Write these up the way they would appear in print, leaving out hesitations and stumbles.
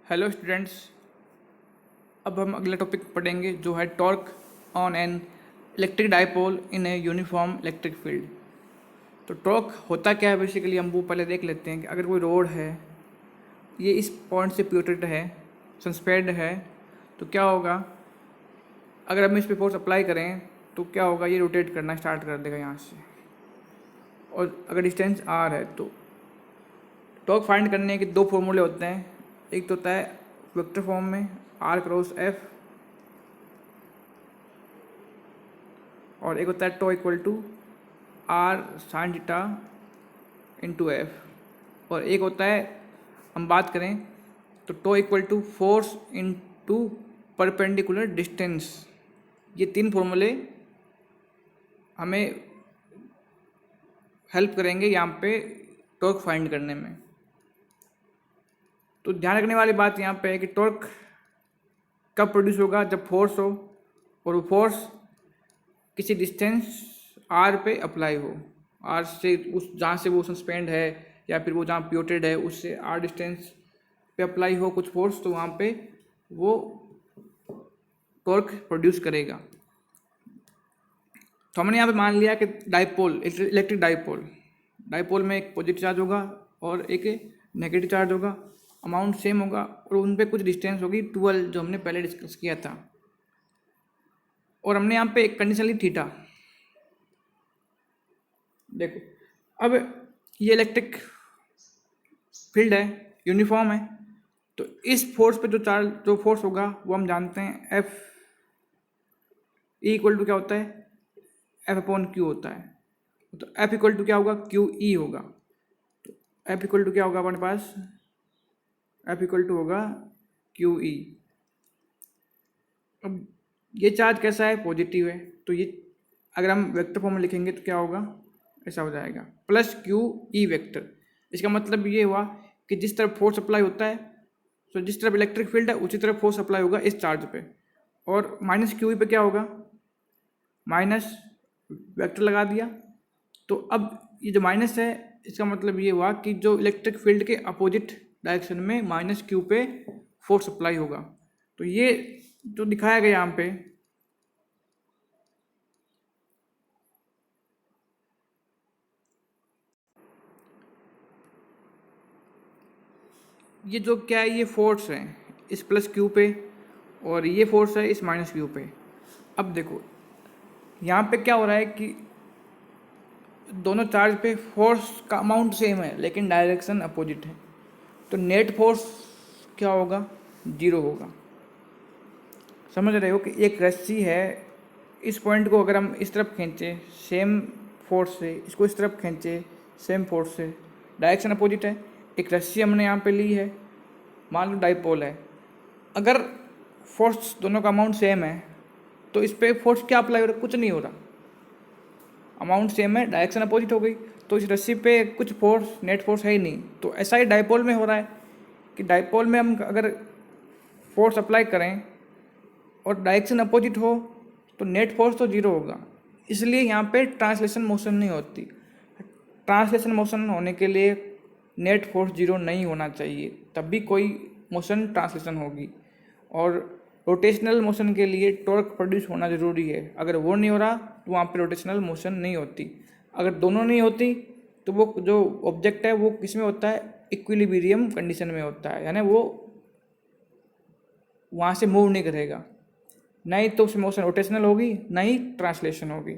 Hello students. अब हम अगला टॉपिक पढ़ेंगे जो है torque on an electric dipole in a uniform electric field. तो टॉर्क होता क्या है बेसिकली हम वो पहले देख लेते हैं कि अगर कोई रोड है, ये इस पॉइंट से प्यूटेड है, सस्पेंड है, तो क्या होगा अगर हम इस पे फोर्स अप्लाई करें तो क्या होगा, ये रोटेट करना स्टार्ट कर देगा यहाँ से। और अगर डिस्टेंस आर है तो टॉर्क फाइंड करने के दो फॉर्मूले होते हैं। एक तो होता है वेक्टर फॉर्म में आर क्रॉस एफ, और एक होता है tau equal to R sine theta into F. और एक होता है, हम बात करें तो tau equal to force into perpendicular distance. ये तीन फॉर्मूले हमें हेल्प करेंगे यहाँ पे टॉर्क फाइंड करने में। तो ध्यान रखने वाली बात यहाँ पे है कि टॉर्क कब प्रोड्यूस होगा, जब फोर्स हो और वो फोर्स किसी डिस्टेंस आर पे अप्लाई हो। आर से उस जहाँ से वो सस्पेंड है या फिर वो जहाँ प्यूटेड है उससे आर डिस्टेंस पे अप्लाई हो कुछ फोर्स, तो वहाँ पे वो टॉर्क प्रोड्यूस करेगा। तो हमने यहाँ पे मान लिया कि डाइपोल, इलेक्ट्रिक डाइपोल, डाइपोल में एक पॉजिटिव चार्ज होगा और एक नेगेटिव चार्ज होगा, अमाउंट सेम होगा और उन पे कुछ डिस्टेंस होगी 12 जो हमने पहले डिस्कस किया था। और हमने यहाँ पे एक कंडीशन ली थीटा। देखो अब ये इलेक्ट्रिक फील्ड है, यूनिफॉर्म है, तो इस फोर्स पे जो फोर्स होगा वो हम जानते हैं एफ ई इक्वल टू क्या होता है, एफ अपॉन क्यू होता है। तो एफ इक्वल टू क्या होगा, क्यू ई होगा। तो एफ इक्वल टू क्या होगा हमारे पास, एफ इक्वल टू होगा क्यू ई। अब ये चार्ज कैसा है, पॉजिटिव है, तो ये अगर हम वेक्टर फॉर्म में लिखेंगे तो क्या होगा, ऐसा हो जाएगा प्लस क्यू ई वेक्टर। इसका मतलब ये हुआ कि जिस तरफ फोर्स अप्लाई होता है, तो जिस तरफ इलेक्ट्रिक फील्ड है उसी तरफ फोर्स अप्लाई होगा इस चार्ज पे। और माइनस क्यू ई पे क्या होगा, माइनस वेक्टर लगा दिया। तो अब ये जो माइनस है इसका मतलब ये हुआ कि जो इलेक्ट्रिक फील्ड के अपोजिट डायरेक्शन में माइनस क्यू पे फोर्स अप्लाई होगा। तो ये जो दिखाया गया यहाँ पे, ये जो क्या है, ये फोर्स है इस प्लस क्यू पे और ये फोर्स है इस माइनस क्यू पे। अब देखो यहाँ पे क्या हो रहा है कि दोनों चार्ज पे फोर्स का अमाउंट सेम है लेकिन डायरेक्शन अपोजिट है, तो नेट फोर्स क्या होगा, जीरो होगा। समझ रहे हो कि एक रस्सी है, इस पॉइंट को अगर हम इस तरफ खींचे सेम फोर्स से, इसको इस तरफ खींचे सेम फोर्स से, डायरेक्शन अपोजिट है। एक रस्सी हमने यहाँ पे ली है, मान लो डाइपोल है, अगर फोर्स दोनों का अमाउंट सेम है तो इस पर फोर्स क्या अप्लाई हो रहा है, कुछ नहीं हो रहा, अमाउंट सेम है, डायरेक्शन अपोजिट हो गई, तो इस रस्सी पे कुछ फोर्स, नेट फोर्स है ही नहीं। तो ऐसा ही डाइपोल में हो रहा है कि डाइपोल में हम अगर फोर्स अप्लाई करें और डायरेक्शन अपोजिट हो तो नेट फोर्स तो जीरो होगा, इसलिए यहाँ पे ट्रांसलेशन मोशन नहीं होती। ट्रांसलेशन मोशन होने के लिए नेट फोर्स जीरो नहीं होना चाहिए, तब भी कोई मोशन ट्रांसलेशन होगी। और रोटेशनल मोशन के लिए टॉर्क प्रोड्यूस होना ज़रूरी है, अगर वो नहीं हो रहा तो वहाँ पे रोटेशनल मोशन नहीं होती। अगर दोनों नहीं होती तो वो जो ऑब्जेक्ट है वो किस में होता है, इक्विलिब्रियम कंडीशन में होता है, यानी वो वहाँ से मूव नहीं करेगा, नहीं तो उसमें मोशन रोटेशनल होगी नहीं ट्रांसलेशन होगी।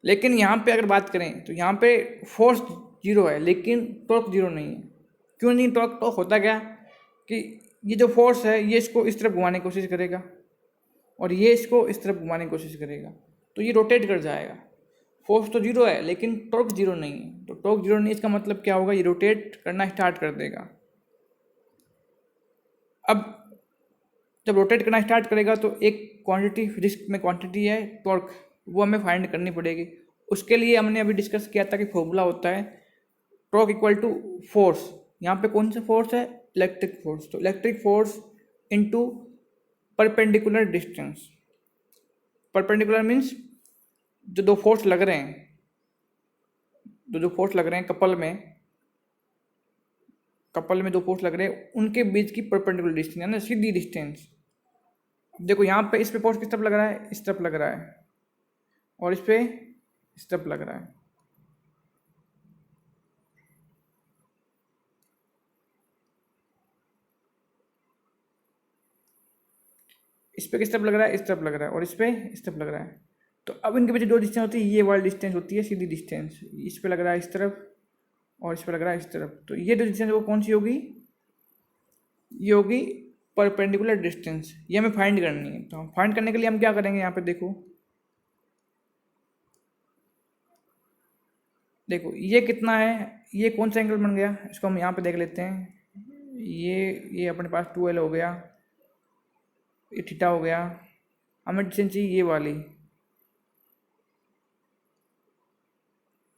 लेकिन यहाँ पे अगर बात करें तो यहाँ पे फोर्स जीरो है लेकिन टॉर्क जीरो नहीं है। क्यों नहीं, टॉर्क होता क्या कि ये जो फोर्स है ये इसको इस तरफ घुमाने की कोशिश करेगा और ये इसको इस तरफ घुमाने की कोशिश करेगा, तो ये रोटेट कर जाएगा। फोर्स तो जीरो है लेकिन टॉर्क जीरो नहीं है, तो टॉर्क जीरो नहीं, इसका मतलब क्या होगा, ये रोटेट करना स्टार्ट कर देगा। अब जब रोटेट करना स्टार्ट करेगा तो एक क्वांटिटी, फिजिक्स में क्वांटिटी है टॉर्क, वो हमें फाइंड करनी पड़ेगी। उसके लिए हमने अभी डिस्कस किया था कि फॉर्मूला होता है टॉर्क इक्वल टू फोर्स। यहाँ पे कौन सा फोर्स है, इलेक्ट्रिक फोर्स, तो electric force into perpendicular distance. Perpendicular means जो दो फोर्स लग रहे हैं, जो फोर्स लग रहे हैं कपल में, कपल में दो फोर्स लग रहे हैं उनके बीच की परपेंडिकुलर डिस्टेंस यानी सीधी डिस्टेंस। देखो यहाँ पे इस पे फोर्स किस तरफ लग रहा है, इस तरफ लग रहा है, और इस पे इस तरफ लग रहा है। इस पे किस तरफ लग रहा है, इस तरफ लग रहा है, और इस पे इस तरफ लग रहा है। तो अब इनके बीच दो डिस्टेंस होती है, ये वाली डिस्टेंस होती है सीधी डिस्टेंस। इस पे लग रहा है इस तरफ, और इस पे लग रहा है इस तरफ। तो ये दो डिस्टेंस वो कौन सी होगी, ये होगी परपेंडिकुलर डिस्टेंस। ये हमें फाइंड करनी है। तो हम फाइंड करने के लिए हम क्या करेंगे, यहाँ पे देखो, देखो ये कितना है, ये कौन सा एंगल बन गया, इसको हम यहाँ पे देख लेते हैं। ये अपने पास 2L हो गया, ये थीटा हो गया। हमें डिस्टेंस चाहिए ये वाली,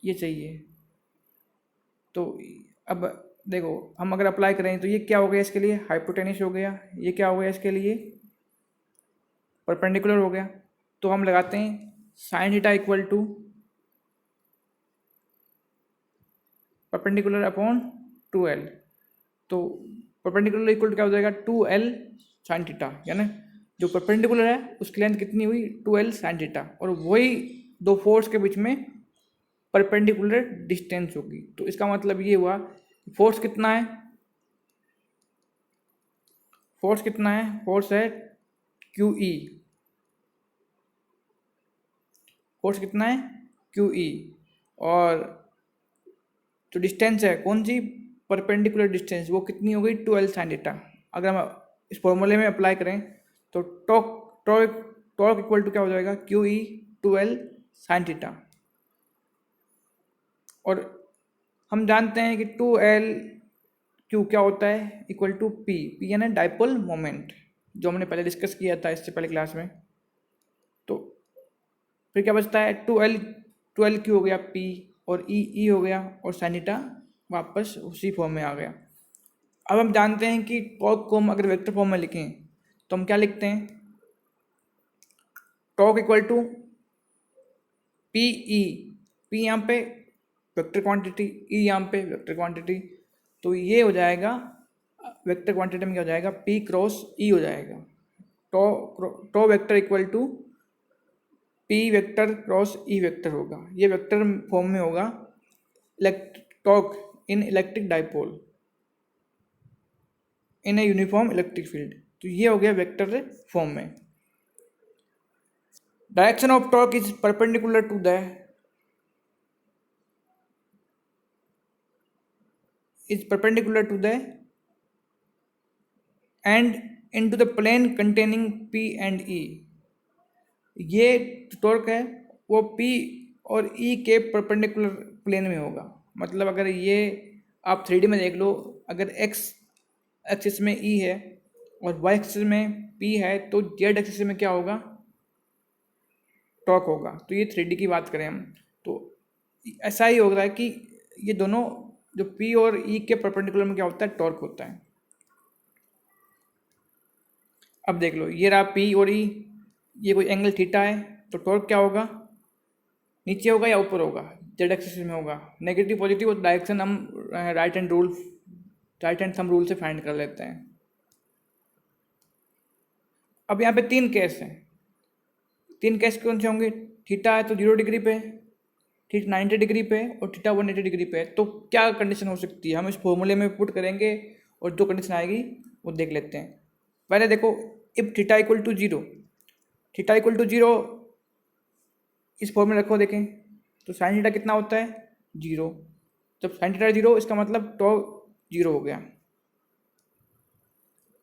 ये चाहिए। तो अब देखो हम अगर अप्लाई करें तो ये क्या हो गया, इसके लिए हाइपोटेन्यूस हो गया। ये क्या हो गया, इसके लिए परपेंडिकुलर हो गया। तो हम लगाते हैं sine theta equal to perpendicular upon 2L। तो परपेंडिकुलर इक्वल टू क्या हो जाएगा, 2L साइन थीटा, यानी जो परपेंडिकुलर है उसकी लेंथ कितनी हुई, 2L साइन थीटा, और वही दो फोर्स के बीच में परपेंडिकुलर डिस्टेंस होगी। तो इसका मतलब ये हुआ फोर्स कितना है, फोर्स कितना है, फोर्स है QE। फोर्स कितना है, QE। और जो डिस्टेंस है कौन सी, परपेंडिकुलर डिस्टेंस, वो कितनी हो गई, 2L साइन थीटा। अगर हम इस फॉर्मूले में अप्लाई करें तो टॉर्क इक्वल टू क्या हो जाएगा, QE 2L साइन थीटा। और हम जानते हैं कि 2L Q क्या होता है, इक्वल टू P यानी डाइपोल मोमेंट, जो हमने पहले डिस्कस किया था इससे पहले क्लास में। तो फिर क्या बचता है, 2L Q हो गया P, और E हो गया, और साइन थीटा वापस उसी फॉर्म में आ गया। अब हम जानते हैं कि टॉर्क को हम अगर वेक्टर फॉर्म में लिखें तो हम क्या लिखते हैं, torque equal to PE, P यहाँ पे वेक्टर क्वांटिटी, E यहाँ पे वेक्टर क्वांटिटी। तो ये हो जाएगा वेक्टर क्वांटिटी में क्या हो जाएगा, P क्रॉस E हो जाएगा। Tau vector equal to P vector cross E vector होगा। ये वेक्टर फॉर्म में होगा torque in electric dipole in a uniform electric field. तो ये हो गया वेक्टर फॉर्म में। Direction of torque is perpendicular to the and into the plane containing P and E। ये टॉर्क है वो P और E के परपेंडिकुलर प्लेन में होगा। मतलब अगर ये आप 3D में देख लो, अगर x एक्सिस में E है और y एक्सिस में P है, तो z एक्सिस में क्या होगा, टॉर्क होगा। तो ये 3D की बात करें हम तो ऐसा ही हो रहा है कि ये दोनों जो P और E के परपेंडिकुलर में क्या होता है, टॉर्क होता है। अब देख लो, ये रहा P और E, ये कोई एंगल थीटा है, तो टॉर्क क्या होगा, नीचे होगा या ऊपर होगा, जेड एक्सिस में होगा। नेगेटिव पॉजिटिव डायरेक्शन हम राइट हैंड थंब रूल से फाइंड कर लेते हैं। अब यहाँ पे तीन केस हैं। तीन केस कौन से होंगे, थीटा है तो 0 डिग्री पे, ठीक 90 डिग्री पे, और थीटा 180 डिग्री पे। तो क्या कंडीशन हो सकती है, हम इस फॉर्मूले में पुट करेंगे और जो कंडीशन आएगी वो देख लेते हैं। पहले देखो, if theta equal to 0, theta equal to 0 इस फॉर्मूले रखो, देखें तो साइन थीटा कितना होता है, 0। जब साइन थीटा 0 इसका मतलब टॉर्क 0 हो गया।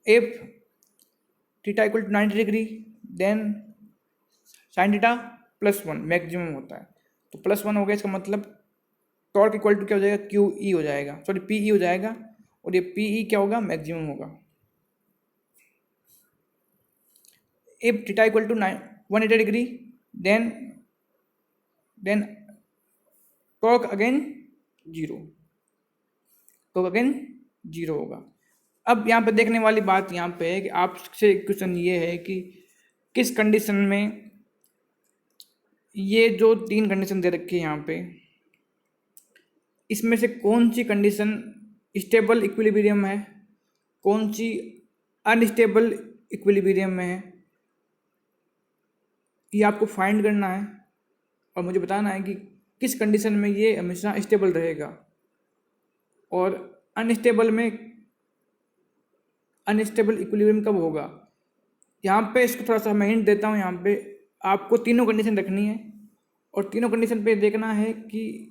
If theta equal to 90 degree then sine theta +1 maximum होता है। तो +1 हो गया, इसका मतलब टॉर्क इक्वल टू क्या हो जाएगा, QE हो जाएगा, सॉरी PE हो जाएगा, और ये PE क्या होगा, मैक्सिमम होगा। If theta equal to 180 degree then torque again 0, torque again 0 होगा। अब यहाँ पे देखने वाली बात यहाँ पे है कि आपसे क्वेश्चन ये है कि किस कंडीशन में, ये जो तीन कंडीशन दे रखी है यहाँ पे, इसमें से कौन सी कंडीशन स्टेबल इक्विलिब्रियम है, कौन सी अनस्टेबल इक्विलिब्रियम में है, ये आपको फाइंड करना है और मुझे बताना है कि किस कंडीशन में ये हमेशा स्टेबल रहेगा और अनस्टेबल इक्विलिब्रियम कब होगा। यहाँ पे इसको थोड़ा सा मैं हिंट देता हूँ। यहाँ पे आपको तीनों कंडीशन रखनी है और तीनों कंडीशन पे देखना है कि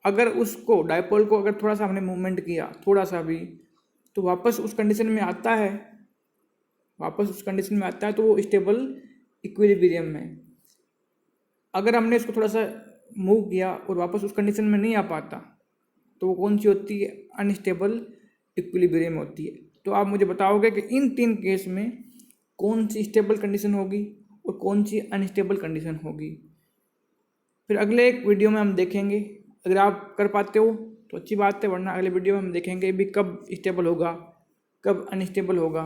अगर उसको डायपोल को अगर थोड़ा सा हमने मूवमेंट किया थोड़ा सा भी, तो वापस उस कंडीशन में आता है, तो वो स्टेबल इक्विलिब्रियम में। अगर हमने इसको थोड़ा सा मूव किया और वापस उस कंडीशन में नहीं आ पाता, तो वो कौन सी होती है, अनस्टेबल इक्विलिब्रियम होती है। तो आप मुझे बताओगे कि इन तीन केस में कौन सी स्टेबल कंडीशन होगी और कौन सी अनस्टेबल कंडीशन होगी। फिर अगले एक वीडियो में हम देखेंगे, अगर आप कर पाते हो तो अच्छी बात है, वरना अगले वीडियो में हम देखेंगे भी कब स्टेबल होगा कब अनस्टेबल होगा।